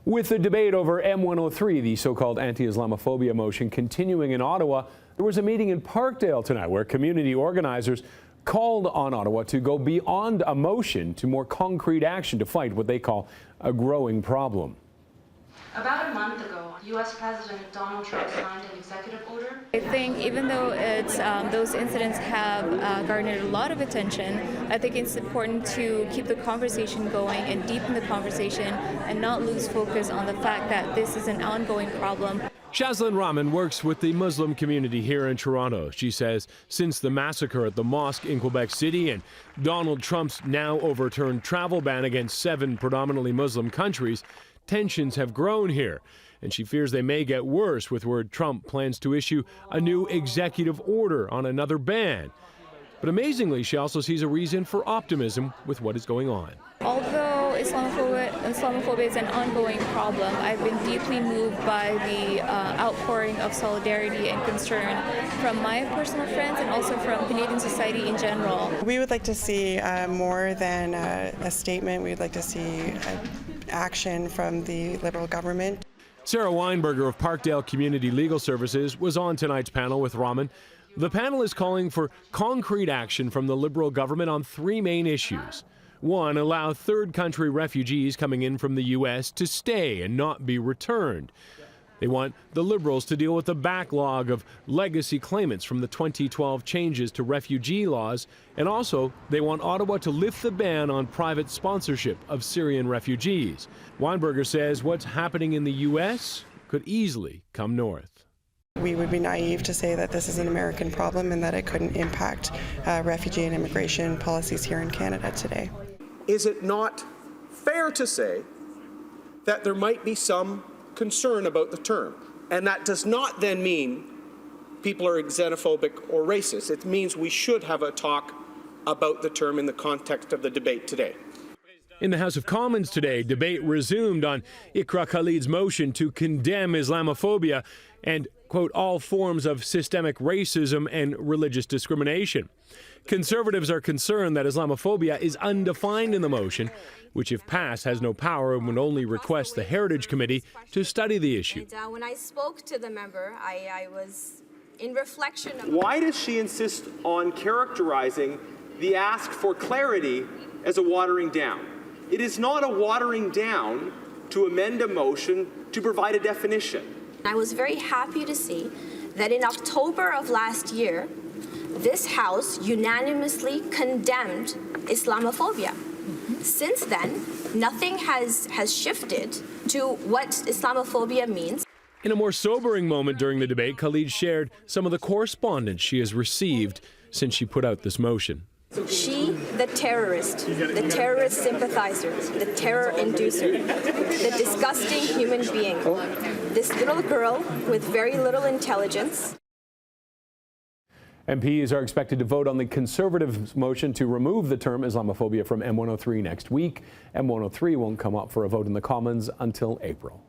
With the debate over M103, the so-called anti-Islamophobia motion, continuing in Ottawa, there was a meeting in Parkdale tonight where community organizers called on Ottawa to go beyond a motion to more concrete action to fight what they call a growing problem. About a month ago, U.S. President Donald Trump signed an executive order. I think even though those incidents have garnered a lot of attention, I think it's important to keep the conversation going and deepen the conversation and not lose focus on the fact that this is an ongoing problem. SHAZLIN RAHMAN works with the Muslim community here in Toronto. She says since the massacre at the mosque in Quebec City and Donald Trump's now overturned travel ban against 7 predominantly Muslim countries, tensions have grown here, and she fears they may get worse with word Trump plans to issue a new executive order on another ban. But amazingly, she also sees a reason for optimism with what is going on. Although Islamophobia is an ongoing problem, I've been deeply moved by the outpouring of solidarity and concern from my personal friends and also from Canadian society in general. We would like to see more than a statement. We would like to see action from the Liberal government. Sarah Weinberger of Parkdale Community Legal Services was on tonight's panel with Rahman. The panel is calling for concrete action from the Liberal government on 3 main issues. 1, allow third country refugees coming in from the U.S. to stay and not be returned. They want the Liberals to deal with the backlog of legacy claimants from the 2012 changes to refugee laws, and also they want Ottawa to lift the ban on private sponsorship of Syrian refugees. Weinberger says what's happening in the U.S. could easily come north. We would be naive to say that this is an American problem and that it couldn't impact refugee and immigration policies here in Canada today. Is it not fair to say that there might be some concern about the term? And that does not then mean people are xenophobic or racist. It means we should have a talk about the term in the context of the debate today. In the House of Commons today, debate resumed on Iqra Khalid's motion to condemn Islamophobia and, quote, all forms of systemic racism and religious discrimination. Conservatives are concerned that Islamophobia is undefined in the motion, which if passed has no power and would only request the Heritage Committee to study the issue. And, when I spoke to the member, I was in reflection of... Why does she insist on characterizing the ask for clarity as a watering down? It is not a watering down to amend a motion to provide a definition. I was very happy to see that in October of last year, this House unanimously condemned Islamophobia. Since then, nothing has shifted to what Islamophobia means. In a more sobering moment during the debate, Khalid shared some of the correspondence she has received since she put out this motion. She, the terrorist sympathizer, the terror inducer, the disgusting human being, this little girl with very little intelligence. MPs are expected to vote on the Conservatives' motion to remove the term Islamophobia from M103 next week. M103 won't come up for a vote in the Commons until April.